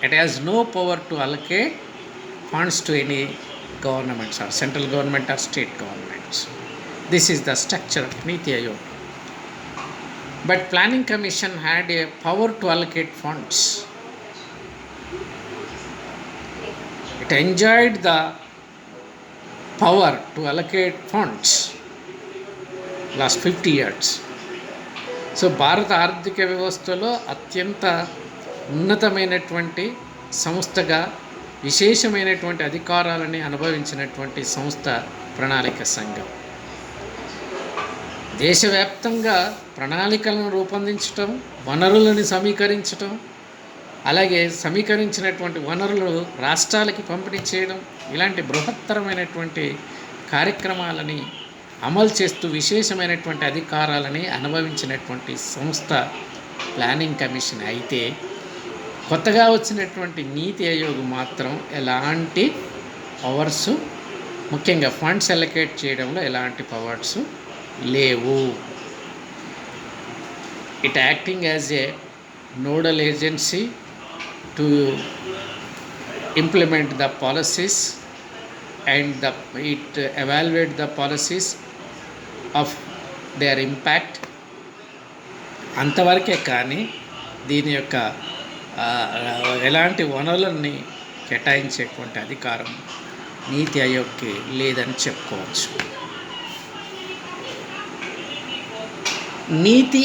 It has no power to allocate funds to any governments or central government or state governments. This is the structure of Niti Aayog. But Planning Commission had a power to allocate funds. It enjoyed the power to allocate funds last 50 years. So భారత ఆర్థిక వ్యవస్థలో అత్యంత ఉన్నతమైనటువంటి సంస్థగా విశేషమైనటువంటి అధికారాలని అనుభవించినటువంటి సంస్థ ప్రణాళిక సంఘం. దేశవ్యాప్తంగా ప్రణాళికలను రూపొందించటం, వనరులను సమీకరించటం, అలాగే సమీకరించినటువంటి వనరులు రాష్ట్రాలకి పంపిణీ చేయడం, ఇలాంటి బృహత్తరమైనటువంటి కార్యక్రమాలని అమలు చేస్తూ విశేషమైనటువంటి అధికారాలని అనుభవించినటువంటి సంస్థ ప్లానింగ్ కమిషన్. అయితే కొత్తగా వచ్చినటువంటి నీతి ఆయోగ్ మాత్రం ఎలాంటి పవర్సు, ముఖ్యంగా ఫండ్స్ అలొకేట్ చేయడంలో ఎలాంటి పవర్స్ లేవు. It acting as a nodal agency to implement the policies and it evaluate the policies of their impact. అంతవరకే కానీ దీని యొక్క ఎలాంటి వనరులని కేటాయించేటువంటి అధికారం నీతి ఆయోగ్కి లేదని చెప్పుకోవచ్చు. నీతి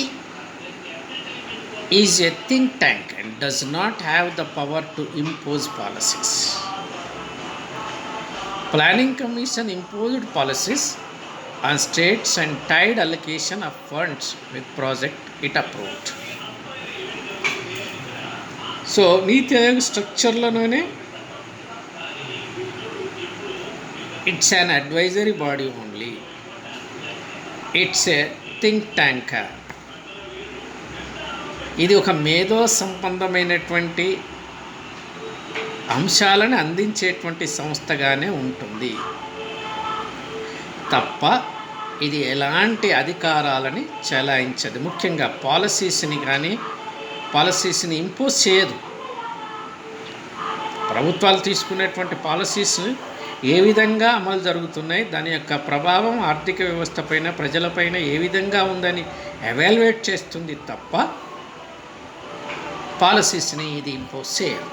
is a think tank and does not have the power to impose policies. Planning Commission imposed policies on states and tied allocation of funds with project it approved. So Niti Aayog structureలోనే it's an advisory body only. It's a think tank. ఇది ఒక మేధో సంబంధమైనటువంటి అంశాలను అందించేటువంటి సంస్థగానే ఉంటుంది తప్ప ఇది ఎలాంటి అధికారాలని చెలాయించదు. ముఖ్యంగా పాలసీస్ని ఇంపోజ్ చేయదు. ప్రభుత్వాలు తీసుకునేటువంటి పాలసీస్ ఏ విధంగా అమలు జరుగుతున్నాయి, దాని యొక్క ప్రభావం ఆర్థిక వ్యవస్థ పైన, ప్రజలపైన ఏ విధంగా ఉందని ఎవాల్యుయేట్ చేస్తుంది తప్ప పాలసీస్ని ఇది ఇంపోజ్ చేయదు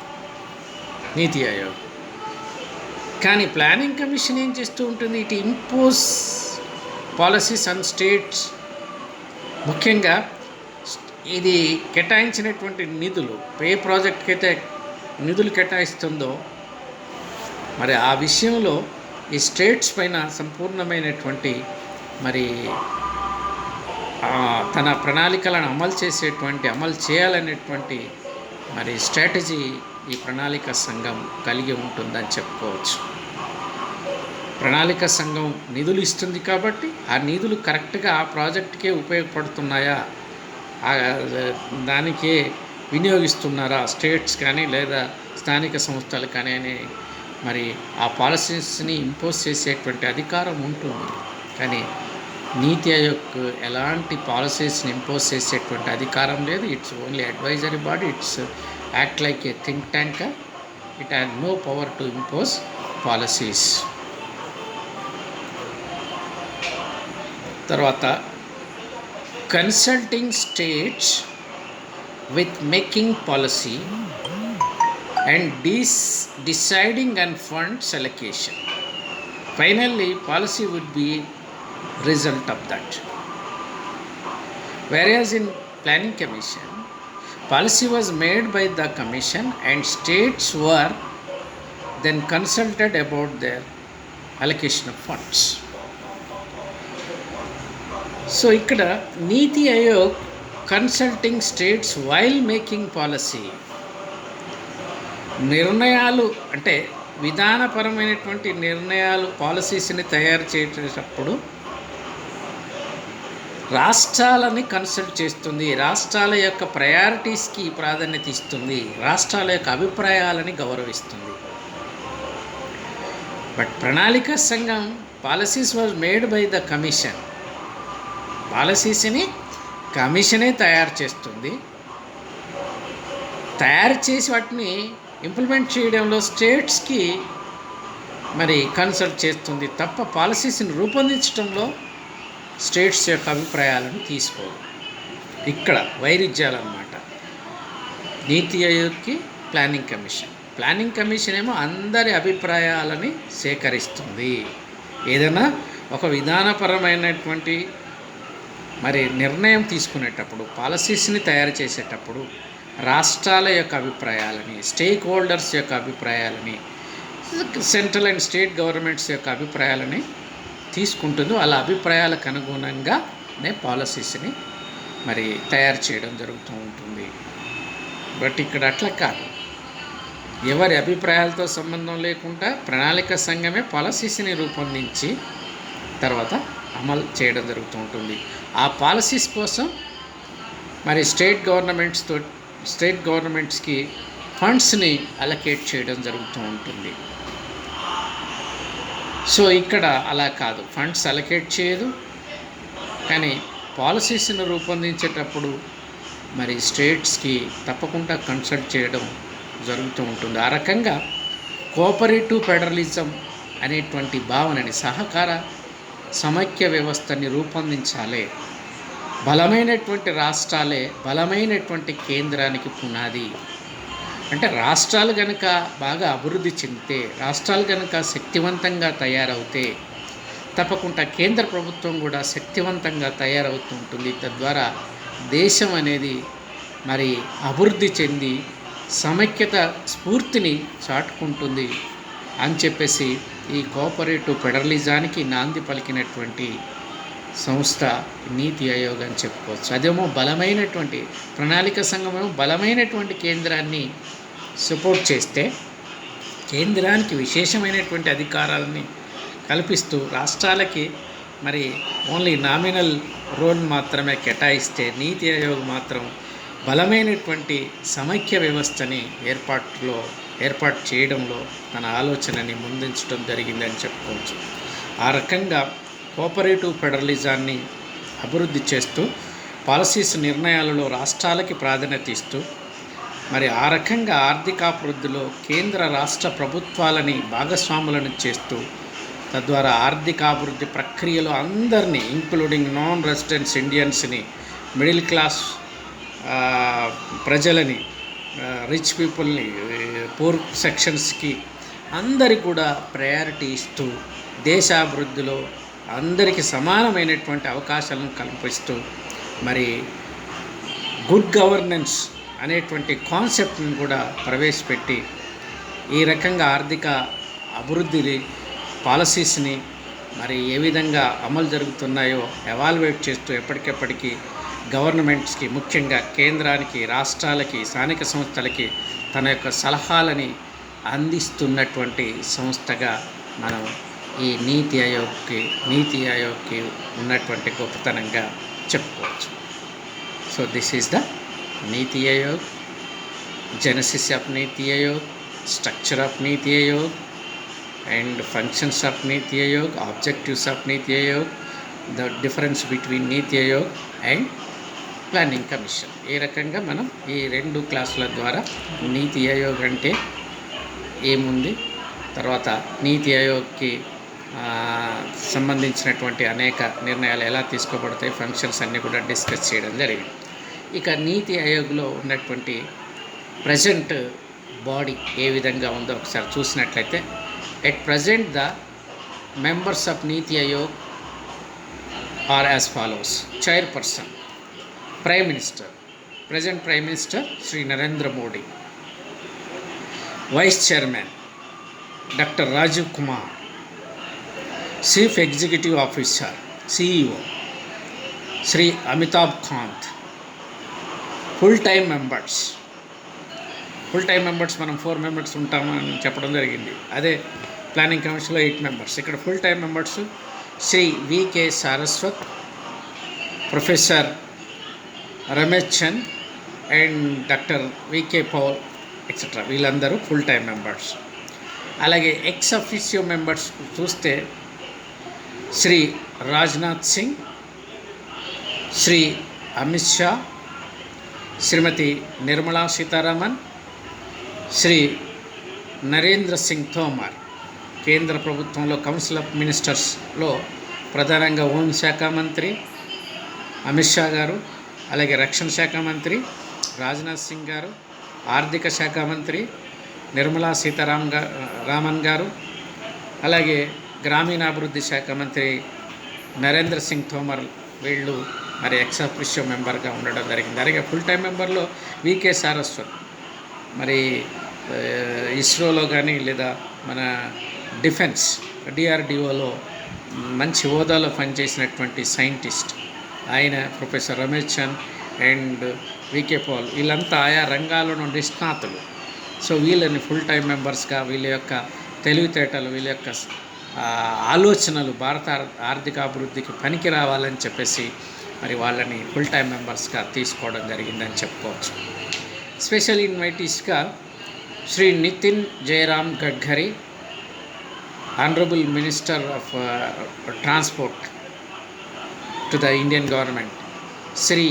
నీతి ఆయోగ్. కానీ ప్లానింగ్ కమిషన్ ఏం చేస్తూ ఉంటుంది? It impose policies on states. ముఖ్యంగా ఇది కేటాయించినటువంటి నిధులు, ఏ ప్రాజెక్ట్కి అయితే నిధులు కేటాయిస్తుందో మరి ఆ విషయంలో ఈ స్టేట్స్ పైన సంపూర్ణమైనటువంటి మరి తన ప్రణాళికలను అమలు చేయాలనేటువంటి మరి స్ట్రాటజీ ఈ ప్రణాళిక సంఘం కలిగి ఉంటుందని చెప్పుకోవచ్చు. ప్రణాళిక సంఘం నిధులు ఇస్తుంది కాబట్టి ఆ నిధులు కరెక్ట్గా ఆ ప్రాజెక్టుకే ఉపయోగపడుతున్నాయా, దానికే వినియోగిస్తున్నారా స్టేట్స్ కానీ లేదా స్థానిక సంస్థలు కానీ అని మరి ఆ పాలసీస్ని ఇంపోజ్ చేసేటువంటి అధికారం ఉంటుంది. కానీ నీతి ఆయోగ్ ఎలాంటి పాలసీస్ని ఇంపోజ్ చేసేటువంటి అధికారం లేదు. It's only advisory body. It's act like a think tank. It had no power to impose policies. తర్వాత consulting states with making policy and deciding on funds allocation. Finally, policy would be result of that. Whereas in planning commission, policy was made by the commission and states were then consulted about their allocation of funds. So ikkada Niti Aayog consulting states while making policy. నిర్ణయాలు అంటే విధానపరమైనటువంటి నిర్ణయాలు, పాలసీస్ని తయారు చేసేటప్పుడు రాష్ట్రాలని consult చేస్తుంది, రాష్ట్రాల యొక్క ప్రయారిటీస్కి ప్రాధాన్యత ఇస్తుంది, రాష్ట్రాల యొక్క అభిప్రాయాలని గౌరవిస్తుంది. బట్ ప్రణాళిక సంఘం policies was made by the commission. పాలసీస్ని కమిషనే తయారు చేస్తుంది. తయారు చేసి వాటిని ఇంప్లిమెంట్ చేయడంలో స్టేట్స్కి మరి కన్సల్ట్ చేస్తుంది తప్ప పాలసీస్ని రూపొందించడంలో స్టేట్స్ యొక్క అభిప్రాయాలను తీసుకోదు. ఇక్కడ వైరుధ్యాలన్నమాట. నీతి ఆయోగ్కి ప్లానింగ్ కమిషన్ ఏమో అందరి అభిప్రాయాలని సేకరిస్తుంది. ఏదైనా ఒక విధానపరమైనటువంటి మరి నిర్ణయం తీసుకునేటప్పుడు, పాలసీస్ని తయారు చేసేటప్పుడు రాష్ట్రాల యొక్క అభిప్రాయాలని, స్టేక్ హోల్డర్స్ యొక్క అభిప్రాయాలని, సెంట్రల్ అండ్ స్టేట్ గవర్నమెంట్స్ యొక్క అభిప్రాయాలని తీసుకుంటుంది. వాళ్ళ అభిప్రాయాలకు అనుగుణంగానే పాలసీస్ని మరి తయారు చేయడం జరుగుతూ ఉంటుంది. బట్ ఇక్కడ అట్లా కాదు. ఎవరి అభిప్రాయాలతో సంబంధం లేకుండా ప్రణాళిక సంఘమే పాలసీస్ని రూపొందించి తర్వాత అమలు చేయడం జరుగుతూ ఉంటుంది. ఆ పాలసీస్ కోసం మరి స్టేట్ గవర్నమెంట్స్కి ఫండ్స్ని అలొకేట్ చేయడం జరుగుతూ ఉంటుంది. సో ఇక్కడ అలా కాదు, ఫండ్స్ అలొకేట్ చేయదు. కానీ పాలసీస్ని రూపొందించేటప్పుడు మరి స్టేట్స్కి తప్పకుండా కన్సల్ట్ చేయడం జరుగుతూ ఉంటుంది. ఆ రకంగా కోఆపరేటివ్ ఫెడరలిజం అనేటువంటి భావనని, సహకార సమైక్య వ్యవస్థని రూపొందించాలి. బలమైనటువంటి రాష్ట్రాలే బలమైనటువంటి కేంద్రానికి పునాది. అంటే రాష్ట్రాలు కనుక బాగా అభివృద్ధి చెందితే, రాష్ట్రాలు కనుక శక్తివంతంగా తయారవుతే తప్పకుండా కేంద్ర ప్రభుత్వం కూడా శక్తివంతంగా తయారవుతూ ఉంటుంది. తద్వారా దేశం అనేది మరి అభివృద్ధి చెంది సమైక్యత స్ఫూర్తిని చాటుకుంటుంది అని చెప్పేసి ఈ కోఆపరేటివ్ ఫెడరలిజానికి నాంది పలికినటువంటి సంస్థ నీతి ఆయోగ్ అని చెప్పుకోవచ్చు. అదేమో బలమైనటువంటి ప్రణాళిక సంఘమేమో బలమైనటువంటి కేంద్రాన్ని సపోర్ట్ చేస్తే, కేంద్రానికి విశేషమైనటువంటి అధికారాలని కల్పిస్తూ రాష్ట్రాలకి మరి ఓన్లీ నామినల్ రోల్ మాత్రమే కేటాయిస్తే, నీతి ఆయోగ్ మాత్రం బలమైనటువంటి సమైక్య వ్యవస్థని ఏర్పాటు చేయడంలో తన ఆలోచనని ముందుంచడం జరిగిందని చెప్పుకోవచ్చు. ఆ రకంగా కోఆపరేటివ్ ఫెడరలిజాన్ని అభివృద్ధి చేస్తూ పాలసీస్ నిర్ణయాలలో రాష్ట్రాలకి ప్రాధాన్యత ఇస్తూ మరి ఆ రకంగా ఆర్థికాభివృద్ధిలో కేంద్ర రాష్ట్ర ప్రభుత్వాలని భాగస్వాములను చేస్తూ తద్వారా ఆర్థికాభివృద్ధి ప్రక్రియలో అందరినీ ఇంక్లూడింగ్ నాన్ రెసిడెంట్స్ ఇండియన్స్ని, మిడిల్ క్లాస్ ప్రజలని, రిచ్ పీపుల్ని, పూర్ సెక్షన్స్కి అందరికి కూడా ప్రయారిటీ ఇస్తూ దేశాభివృద్ధిలో అందరికీ సమానమైనటువంటి అవకాశాలను కల్పిస్తూ మరి గుడ్ గవర్నెన్స్ అనేటువంటి కాన్సెప్ట్ని కూడా ప్రవేశపెట్టి ఈ రకంగా ఆర్థిక అభివృద్ధి పాలసీస్ని మరి ఏ విధంగా అమలు జరుగుతున్నాయో ఎవాల్యుయేట్ చేస్తూ ఎప్పటికెప్పటికీ గవర్నమెంట్స్కి, ముఖ్యంగా కేంద్రానికి, రాష్ట్రాలకి, స్థానిక సంస్థలకి తన యొక్క సలహాలని అందిస్తున్నటువంటి సంస్థగా మనం ఈ నీతి ఆయోగ్కి ఉన్నటువంటి గొప్పతనంగా చెప్పుకోవచ్చు. So this is the NITI Aayog, Genesis of NITI Aayog, structure of NITI Aayog and functions of Niti Aayog, objectives of Niti Aayog, the difference between Niti Aayog and planning commission. ఈ రకంగా మనం ఈ 2 క్లాసుల ద్వారా నీతి ఆయోగ్ అంటే ఏముంది, తర్వాత నీతి ఆయోగ్కి సంబంధించినటువంటి అనేక నిర్ణయాలు ఎలా తీసుకోబడతాయి, ఫంక్షన్స్ అన్నీ కూడా డిస్కస్ చేయడం జరిగింది. ఇక నీతి ఆయోగ్లో ఉన్నటువంటి ప్రజెంట్ బాడీ ఏ విధంగా ఉందో ఒకసారి చూసినట్లయితే, at present the members of Niti Aayog are as follows: chairperson, prime minister, present prime minister Sri Narendra Modi, vice chairman Dr. Rajiv Kumar, chief executive officer CEO Sri Amitabh Kant, full time members మనం 4 members ఉంటామని చెప్పడం జరిగింది. అదే planning కమిషన్లో 8 members. ఇక్కడ full time members Shri V K Saraswat, professor Ramesh Chand and doctor V K Paul etcetera, వీళ్ళందరూ full time members. అలాగే ex officio members చూస్తే శ్రీ రాజ్నాథ్ సింగ్, శ్రీ అమిత్ షా, శ్రీమతి నిర్మలా సీతారామన్, శ్రీ నరేంద్ర సింగ్ తోమర్. కేంద్ర ప్రభుత్వంలో కౌన్సిల్ ఆఫ్ మినిస్టర్స్లో ప్రధానంగా హోంశాఖ మంత్రి అమిత్ షా గారు, అలాగే రక్షణ శాఖ మంత్రి రాజ్నాథ్ సింగ్ గారు, ఆర్థిక శాఖ మంత్రి నిర్మలా సీతారామన్ గారు, అలాగే గ్రామీణాభివృద్ధి శాఖ మంత్రి నరేంద్ర సింగ్ తోమర్, వీళ్ళు మరి ఎక్స్ అఫీషియో మెంబర్గా ఉండడం జరిగింది. అలాగే ఫుల్ టైం మెంబర్లో వికే సారస్వత్, మరి ఇస్రోలో కానీ లేదా మన డిఫెన్స్ డిఆర్డిఓలో మంచి హోదాలో పనిచేసినటువంటి సైంటిస్ట్ ఆయన, professor Ramesh Chand and V K Paul, వీళ్ళంతా ఆయా రంగాల్లో నిష్ణాతులు. సో వీళ్ళని ఫుల్ టైం మెంబర్స్గా, వీళ్ళ యొక్క తెలివితేటలు, వీళ్ళ యొక్క ఆలోచనలు భారత ఆర్థికాభివృద్ధికి పనికి రావాలని చెప్పేసి మరి వాళ్ళని ఫుల్ టైం మెంబర్స్గా తీసుకోవడం జరిగిందని చెప్పుకోవచ్చు. స్పెషల్ ఇన్వైటీస్గా Shri Nitin Jairam Gadkari, honourable minister of transport to the Indian government, Shri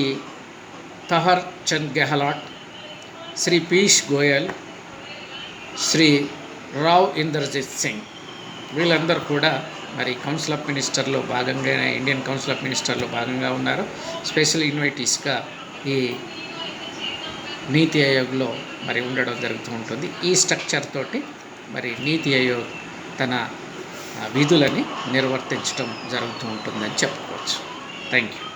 Thawar Chand Gehlot, Shri Piyush Goyal, Shri Rao Inderjit Singh, వీళ్ళందరూ కూడా మరి కౌన్సిల్ ఆఫ్ మినిస్టర్లో భాగంగా, ఇండియన్ కౌన్సిల్ ఆఫ్ మినిస్టర్లో భాగంగా ఉన్నారు. స్పెషల్ ఇన్వైటీస్గా ఈ నీతి ఆయోగ్లో మరి ఉండడం జరుగుతూ ఉంటుంది. ఈ స్ట్రక్చర్ తోటి మరి నీతి ఆయోగ్ తన విధులని నిర్వర్తించడం జరుగుతూ ఉంటుందని చెప్పుకోవచ్చు. Thank you.